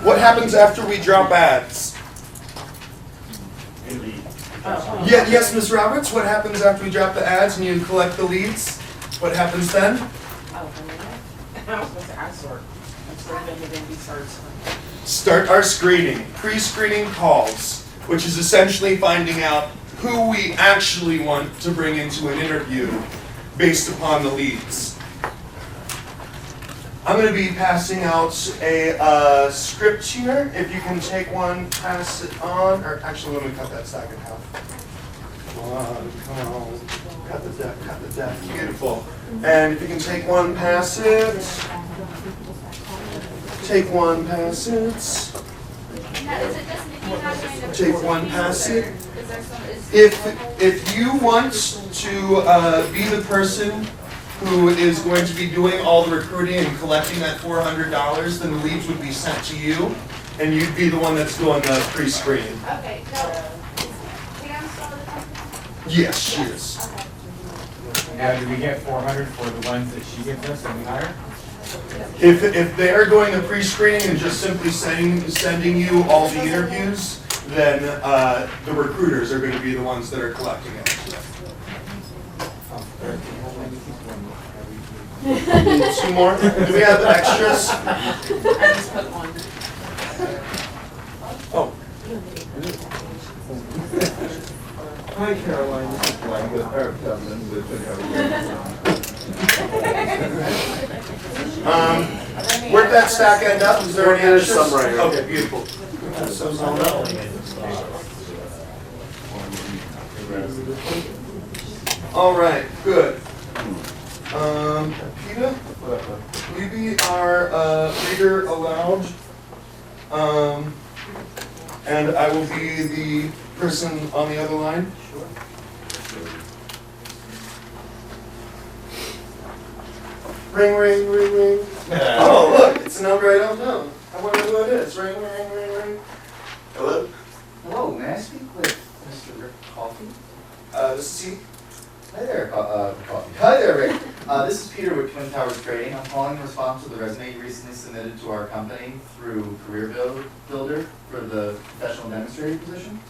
What happens after we drop ads? Yeah, yes, Ms. Roberts, what happens after we drop the ads and you collect the leads? What happens then? Start our screening, pre-screening calls, which is essentially finding out who we actually want to bring into an interview based upon the leads. I'm going to be passing out a script here. If you can take one, pass it on, or actually let me cut that stack in half. Come on, cut the deck, beautiful. And if you can take one, pass it. Take one, pass it. Take one, pass it. If you want to be the person who is going to be doing all the recruiting and collecting that $400, then the leads would be sent to you, and you'd be the one that's doing the pre-screening. Okay, so is Pam still the company? Yes, she is. Now, do we get 400 for the ones that she gives us and we hire? If they are doing the pre-screening and just simply sending you all the interviews, then the recruiters are going to be the ones that are collecting it. Two more? Do we have extras? I just put one. Oh. Hi Caroline, this is Glenn with Herb Tubman with Where'd that stack end up? Is there any extras? Some right here. Okay, beautiful. Some on up. All right, good. Peter, will you be our reader aloud? And I will be the person on the other line. Sure. Ring, ring, ring, ring. Oh, look, it's a number I don't know. I wonder who it is. Ring, ring, ring, ring. Hello? Hello, may I speak with Mr. Rick Coffey? This is he. Hi there, Coffey. Hi there, Rick. This is Peter with Twin Towers Trading. I'm calling in response to the resume you recently submitted to our company through Career Builder for the professional demonstrator position.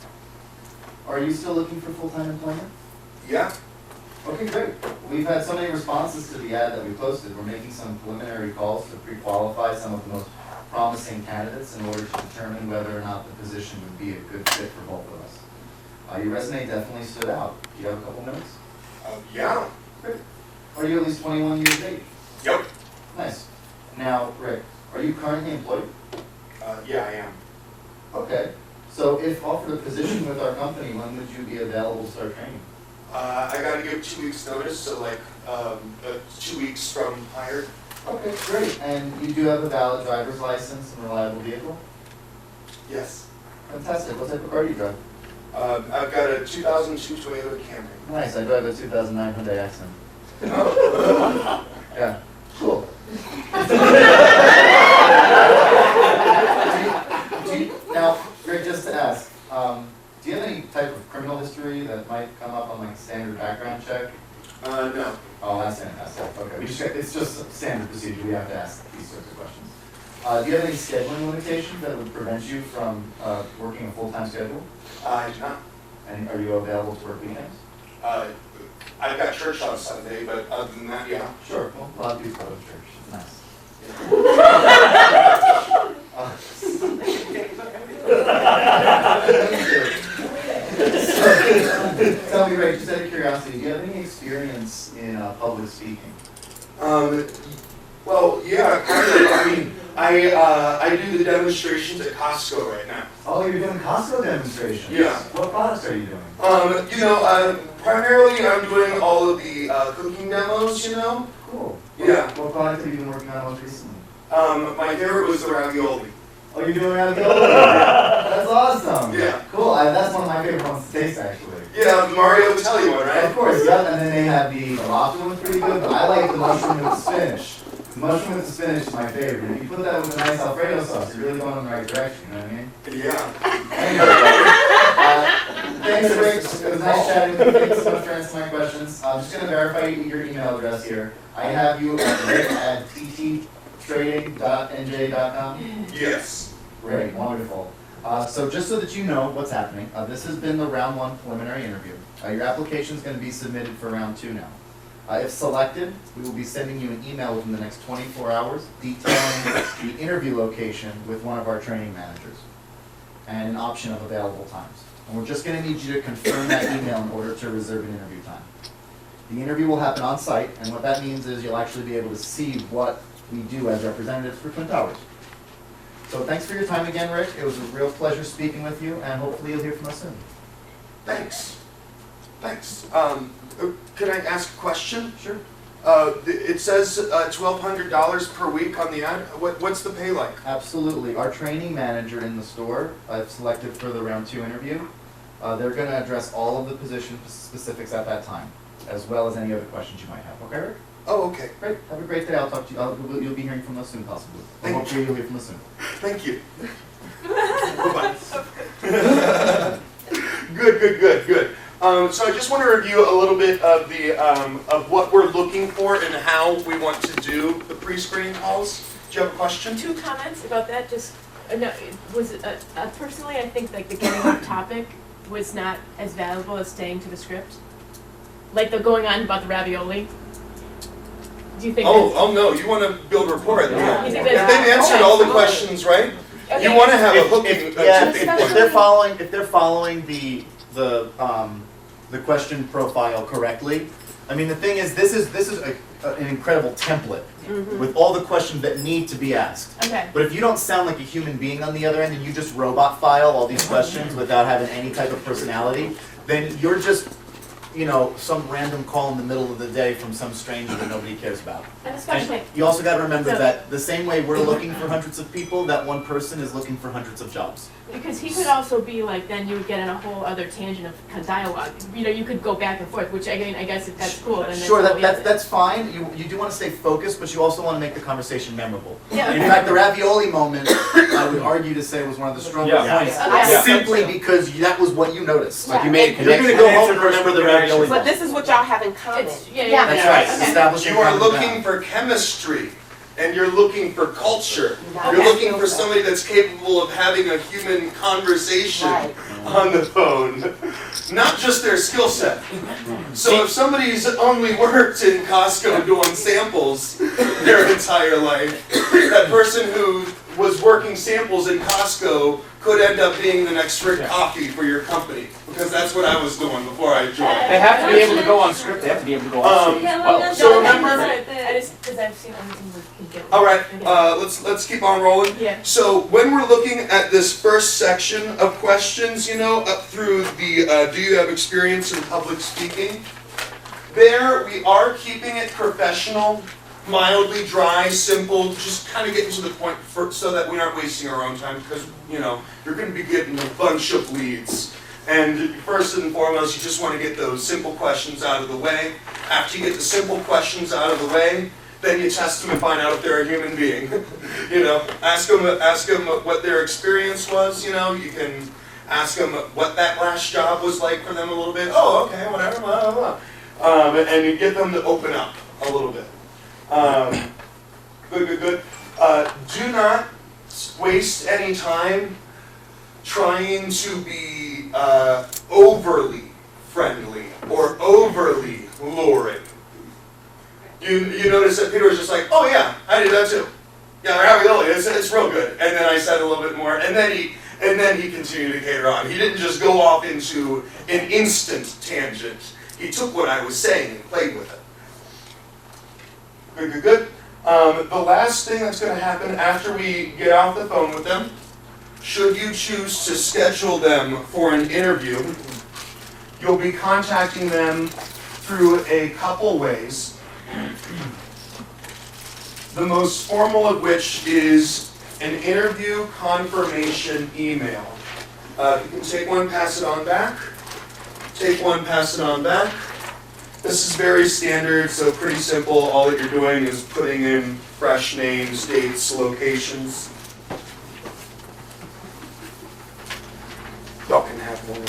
Are you still looking for full-time employment? Yeah. Okay, great. We've had so many responses to the ad that we posted. We're making some preliminary calls to pre-qualify some of the most promising candidates in order to determine whether or not the position would be a good fit for both of us. Your resume definitely stood out. Do you have a couple minutes? Yeah. Great. Are you at least 21 years of age? Yep. Nice. Now, Rick, are you currently employed? Yeah, I am. Okay. So if offered a position with our company, when would you be available to start training? I gotta give 2 weeks notice, so like 2 weeks from hired. Okay, great. And you do have a valid driver's license and reliable vehicle? Yes. Fantastic. What type of car do you drive? I've got a 2002 Toyota Camry. Nice. I drive a 2009 Hyundai Accent. Oh. Yeah. Cool. Now, Rick, just to ask, do you have any type of criminal history that might come up on like a standard background check? No. Oh, that's fantastic. Okay, it's just standard procedure. We have to ask these sorts of questions. Do you have any scheduling limitations that would prevent you from working a full-time schedule? I do not. And are you available to work weekends? I've got church on Sunday, but other than that, yeah. Sure. Well, a lot of people go to church. Nice. Tell me, Ray, just out of curiosity, do you have any experience in public speaking? Well, yeah, kind of. I mean, I do the demonstrations at Costco right now. Oh, you're doing Costco demonstrations? Yeah. What products are you doing? Primarily I'm doing all of the cooking demos, you know? Cool. Yeah. What product have you been working on most recently? My favorite was the ravioli. Oh, you're doing ravioli? That's awesome. Yeah. Cool. That's one of my favorite ones to taste, actually. Yeah, Mario will tell you one, right? Of course, yeah. And then they have the lobster one's pretty good, but I like the mushroom with the spinach. The mushroom with the spinach is my favorite. If you put that with a nice Alfredo sauce, you're really going in the right direction, you know what I mean? Yeah. Anyway, thanks, Rick. It was nice chatting with you. Thanks so much for answering my questions. I'm just going to verify your email address here. I have you at rick@tttrading.nj.com. Yes. Great, wonderful. So just so that you know what's happening, this has been the round 1 preliminary interview. Your application is going to be submitted for round 2 now. If selected, we will be sending you an email within the next 24 hours detailing the interview location with one of our training managers and an option of available times. And we're just going to need you to confirm that email in order to reserve an interview time. The interview will happen on site, and what that means is you'll actually be able to see what we do as representatives for Twin Towers. So thanks for your time again, Rick. It was a real pleasure speaking with you, and hopefully you'll hear from us soon. Thanks. Thanks. Can I ask a question? Sure. It says $1,200 per week on the ad. What's the pay like? Absolutely. Our training manager in the store, I've selected for the round 2 interview. They're going to address all of the position specifics at that time, as well as any other questions you might have. Okay, Rick? Oh, okay. Great. Have a great day. I'll talk to you. You'll be hearing from us soon, possibly. Thank Hopefully you'll hear from us soon. Thank you. Bye-bye. Good. So I just want to review a little bit of the of what we're looking for and how we want to do the pre-screening calls. Do you have a question? 2 comments about that. Just no, it was personally, I think like the getting off topic was not as valuable as staying to the script. Like the going on about the ravioli. Do you think? Oh no! You want to build rapport at the Yeah. end. You If think that's- they've answered okay. all the questions, right? Okay. You want to have a hooking. If Especially- they're following the question profile correctly, I mean the thing is this is an incredible template with all the questions that need to be asked. Okay. But if you don't sound like a human being on the other end and you just robot file all these questions without having any type of personality, then you're just, you know, some random call in the middle of the day from some stranger that nobody cares about. And especially. And you also got to remember So- that the same way we're looking for hundreds of people, that one person is looking for hundreds of jobs. Because he could also be like, then you would get in a whole other tangent of dialogue. You know, you could go back and forth, which again, I guess if that's cool, then that's Sure, what we have. that's fine. You do want to stay focused, but you also want to make the conversation memorable. Yeah, In okay. fact, the ravioli moment, I would argue to say was one of the stronger Yeah. points, Okay. simply because that was what you noticed. Like you made a You're going to go home and remember the ravioli. But this is what y'all have in common. It's, yeah. That's right. Okay. Establishing You are common looking ground. for chemistry, and you're looking for culture. You're Okay. looking for somebody that's capable of having a human conversation Right. on the phone, not just their skill set. So if somebody's only worked in Costco doing samples their entire life, that person who was working samples in Costco could end up being the next Rick Coffee for your company, because that's what I was doing before I joined. They have to be able to go on script, they have to be able to go on script as well. So remember- I just, because I've seen other things that can get. All right, let's keep on rolling. Yeah. So when we're looking at this first section of questions, you know, up through the do you have experience in public speaking? There, we are keeping it professional, mildly dry, simple, just kind of getting to the point so that we aren't wasting our own time, because, you know, you're going to be getting a bunch of leads. And first and foremost, you just want to get those simple questions out of the way. After you get the simple questions out of the way, then you test them and find out if they're a human being. You know, ask them what their experience was. You know, you can ask them what that last job was like for them a little bit. Oh, okay, whatever, blah, blah, blah. And you get them to open up a little bit. Good. Do not waste any time trying to be overly friendly or overly luring. You notice that Peter was just like, oh yeah, I did that too. Yeah, ravioli, it's real good. And then I said a little bit more, and then he continued to cater on. He didn't just go off into an instant tangent. He took what I was saying and played with it. Good. The last thing that's going to happen after we get off the phone with them, should you choose to schedule them for an interview, you'll be contacting them through a couple ways. The most formal of which is an interview confirmation email. You can take one, pass it on back. Take one, pass it on back. This is very standard, so pretty simple. All that you're doing is putting in fresh names, dates, locations. Y'all can have one.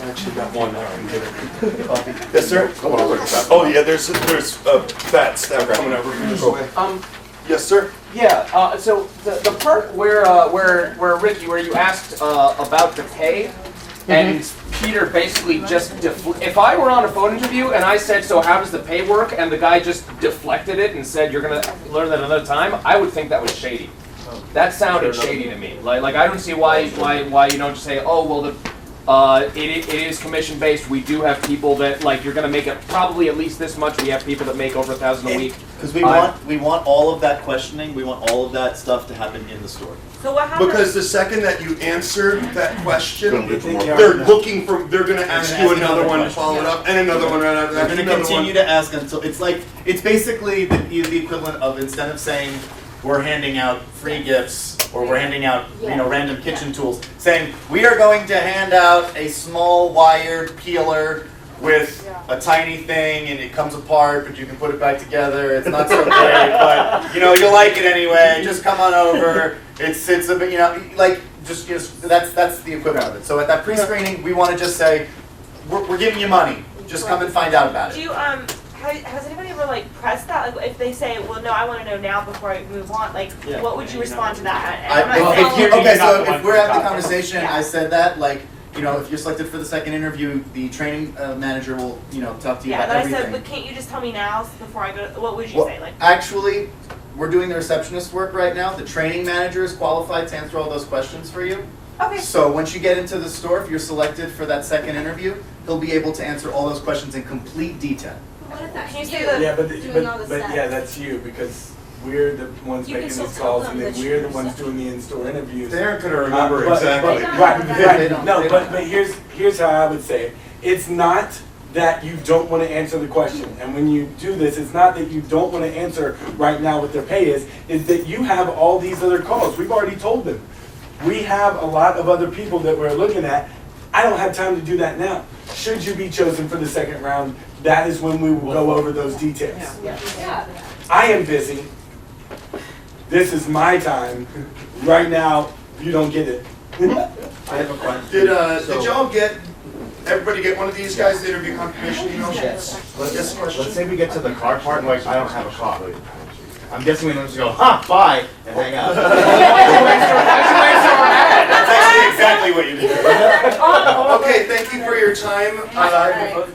I actually got one now. I can get it. Yes, sir? Oh yeah, there's vets that are coming over from this way. Yes, sir. Yeah, so the part where Ricky, where you asked about the pay, and Peter basically just if I were on a phone interview and I said, so how does the pay work, and the guy just deflected it and said, you're gonna learn that another time, I would think that was shady. That sounded shady to me. Like I don't see why you don't just say, oh well, it is commission based. We do have people that like you're gonna make it probably at least this much. We have people that make over $1,000 a week. Because we want all of that questioning, we want all of that stuff to happen in the store. So what happens? Because the second that you answer that question, Don't get they're looking for, they're gonna ask you another one to follow it up, and another one right after that, They're and going to another continue one. to ask until, it's basically the equivalent of, instead of saying, we're handing out free gifts, or we're handing out, random kitchen tools, saying, we are going to hand out a small wired peeler with a tiny thing, and it comes apart, but you can put it back together. It's not so great, but you'll like it anyway. Just come on over. It's a bit, that's the equivalent of it. So at that pre-screening, we want to just say, we're giving you money. Just come and find out about Do it. you, has anybody ever like pressed that? Like if they say, well, no, I want to know now before I move on. Like, what would you respond to that? And I'm not saying- If we're having the conversation, I said that, if you're selected for the second interview, the training manager will, talk to you Yeah, about but I everything. said, but can't you just tell me now before I go? What would you Well, say? Like, actually, we're doing the receptionist work right now. The training manager is qualified to answer all those questions for you. okay. So once you get into the store, if you're selected for that second interview, he'll be able to answer all those questions in complete detail. What if that's Can you you say the- Yeah, doing all the but steps? yeah, that's you, because we're the ones You can making still these tell calls, them and then that we're you're the ones reception. doing the in-store interviews. They aren't gonna remember But- exactly. They don't. Right, They don't. no, They but don't. here's how I would say it. It's not that you don't want to answer the question, and when you do this, it's not that you don't want to answer right now what their pay is that you have all these other calls. We've already told them. We have a lot of other people that we're looking at. I don't have time to do that now. Should you be chosen for the second round, that is when we will go over those details. Yeah. I am busy. This is my time. Right now, you don't get it. I have a question. Did y'all everybody get one of these guys, the interview confirmation emails? Yes. Yes, question? Let's say we get to the car part, like, I don't have a car. I'm guessing we don't just go, ha, bye, and hang up. That's actually exactly what you did. Okay, thank you for your time.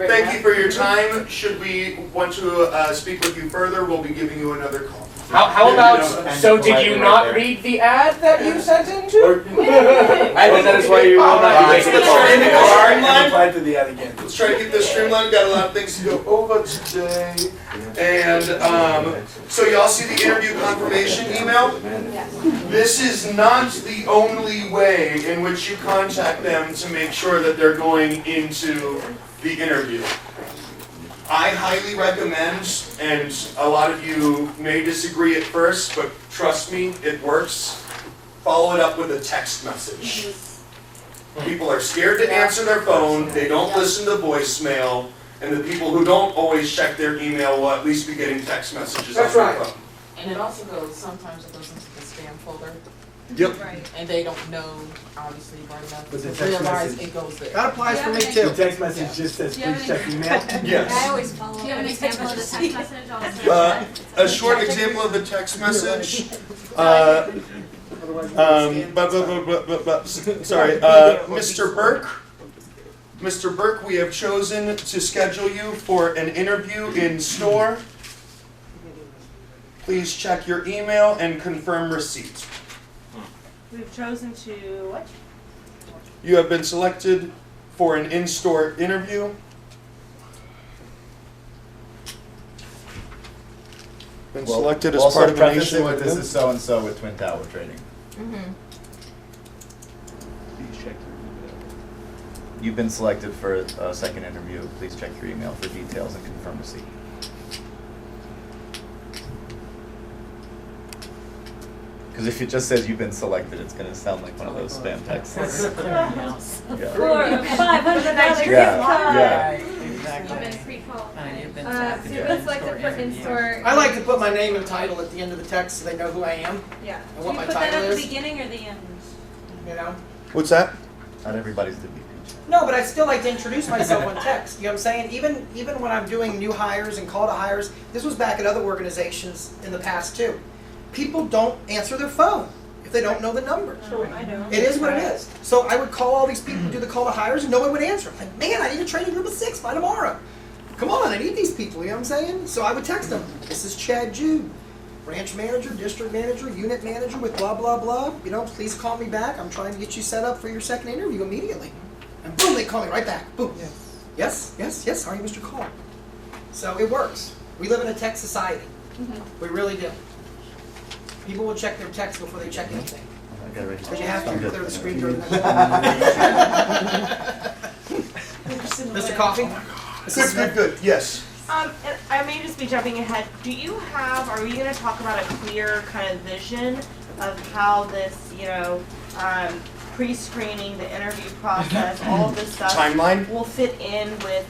Thank you for your time. Should we want to speak with you further, we'll be giving you another call. How about, so did you not read the ad that you sent into? I think that is why you will not be Let's making try to make a streamline. Apply to the ad again. Let's try to keep this streamlined. We've got a lot of things to go over today. And so y'all see the interview confirmation email? This is not the only way in which you contact them to make sure that they're going into the interview. I highly recommend, and a lot of you may disagree at first, but trust me, it works. Follow it up with a text message. People are scared to answer their phone, they don't listen to voicemail, and the people who don't always check their email will at least be getting text messages on their phone. And it also goes, sometimes it goes into the spam folder, Yep. and they don't know, obviously, right enough But the to text realize message- it goes there. That applies for me The too. text message just says, please check email. Yes. always follow up. Do you have an example of the text message? A short example of a text message. Sorry, Mr. Burke. Mr. Burke, we have chosen to schedule you for an interview in store. Please check your email and confirm receipt. We've chosen to what? You have been selected for an in-store interview. Been selected as part of a preface it with nationwide this event. is so-and-so with Twin Tower Training. You've been selected for a second interview. Please check your email for details and confirm receipt. Because if it just says you've been selected, it's going to sound like one of those spam texts. Yeah. Yeah. You've been pre-qualified. You've been So you've been selected for in-store. I like to put my name and title at the end of the text so they know who I am, Yeah. and what my Do you put that title at the is. beginning or the end? You know? What's that? Not everybody's the VP. No, but I still like to introduce myself on text. You know what I'm saying? Even when I'm doing new hires and call to hires, this was back at other organizations in the past too. people don't answer their phone if they don't know the number. I know. It is what it is. So I would call all these people, do the call to hires, and no one would answer. I'm like, man, I need a training group of 6 by tomorrow. Come on, I need these people, you know what I'm saying? So I would text them, this is Chad Jude, branch manager, district manager, unit manager with blah, blah, blah. You know, please call me back. I'm trying to get you set up for your second interview immediately. And boom, they call me right back. Boom. Yes, sorry, Mr. Call. So it works. We live in a tech society. We really do. People will check their text before they check anything. Because you have to clear the screen during the Mr. Coffee? Good, yes. And I may just be jumping ahead. Do you have, are we going to talk about a clear kind of vision of how this, pre-screening, the interview process, all of this stuff Timeline? will fit in with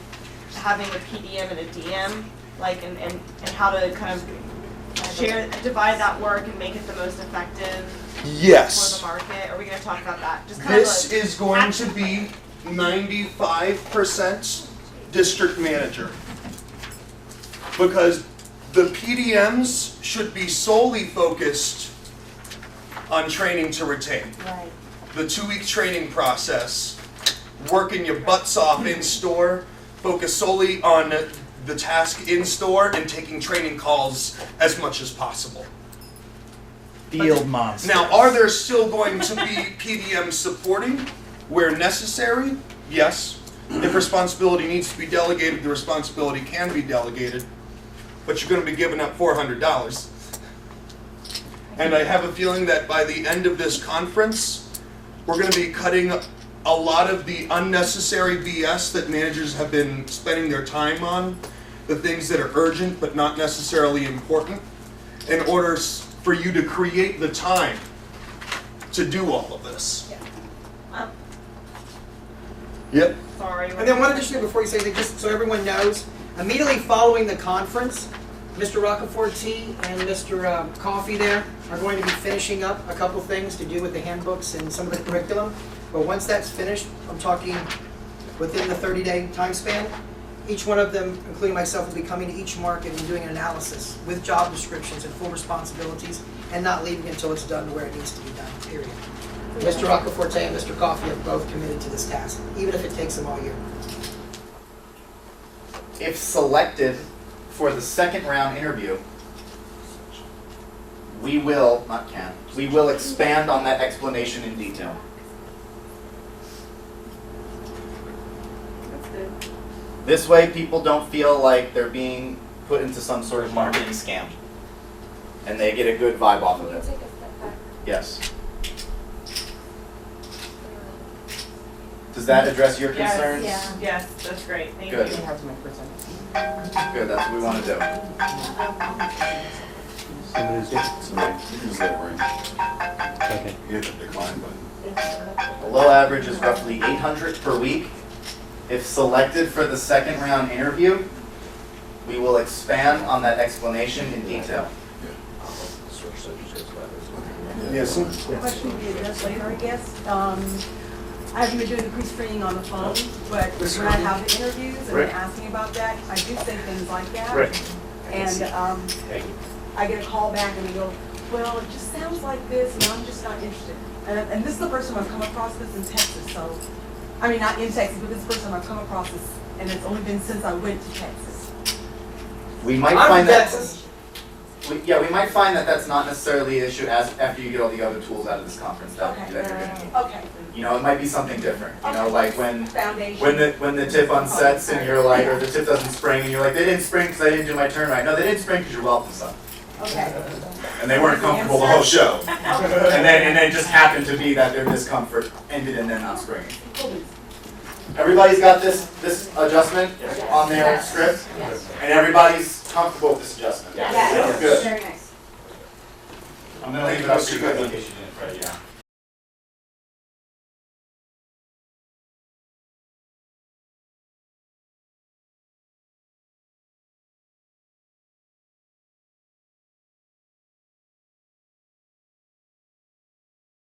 having a PDM and a DM, like, and how to kind of divide that work and make it the most effective Yes. for the market? Are we going to talk about that? Just This is going to be 95% district manager. Because the PDMs should be solely focused on training to retain. Right. The 2-week training process, working your butts off in store, focus solely on the task in store and taking training calls as much as possible. Field monsters. Now, are there still going to be PDM supporting where necessary? Yes. If responsibility needs to be delegated, the responsibility can be delegated, but you're going to be giving up $400. And I have a feeling that by the end of this conference, we're going to be cutting a lot of the unnecessary BS that managers have been spending their time on, the things that are urgent but not necessarily important, in order for you to create the time to do all of this. Yep. Sorry. And then one addition before you say that, just so everyone knows, immediately following the conference, Mr. Rockefeller T and Mr. Coffee there are going to be finishing up a couple things to do with the handbooks and some of the curriculum. But once that's finished, I'm talking within the 30-day time span, each one of them, including myself, will be coming to each market and doing an analysis with job descriptions and full responsibilities and not leaving until it's done where it needs to be done, period. Mr. Rockeforte and Mr. Coffee have both committed to this task, even if it takes them all year. If selected for the second round interview, we will expand on that explanation in detail. That's good. This way people don't feel like they're being put into some sort of marketing scam. And they get a good vibe off of it. Yes. Does that address your concerns? Yes, that's great. Thank Good. you. Good, that's what we want to do. The low average is roughly 800 per week. If selected for the second round interview, we will expand on that explanation in detail. Yes. Question will be addressed later, I guess. I've been doing the pre-screening on the phone, but when I have the interviews and they're asking about that, I do say things like that. And I get a call back and they go, well, it just sounds like this and I'm just not interested. And this is the first time I've come across this in Texas, so, I mean, not in Texas, but this is the first time I've come across this, and it's only been since I went to Texas. We might find that. We might find that that's not necessarily the issue after you get all the other tools out of this conference that you're going to need. Okay. You know, it might be something different. You know, like when Foundation. the tip unsets and you're like, or the tip doesn't spring and you're like, they didn't spring because I didn't do my turn right. No, they didn't spring because you're welcome, son. Okay. And they weren't comfortable the whole show. And then it just happened to be that their discomfort ended in them not springing. Everybody's got this adjustment on their script, and everybody's comfortable with this adjustment. Yes. Good. Very nice. I'm gonna leave it up to you in case you didn't, Freddie, yeah.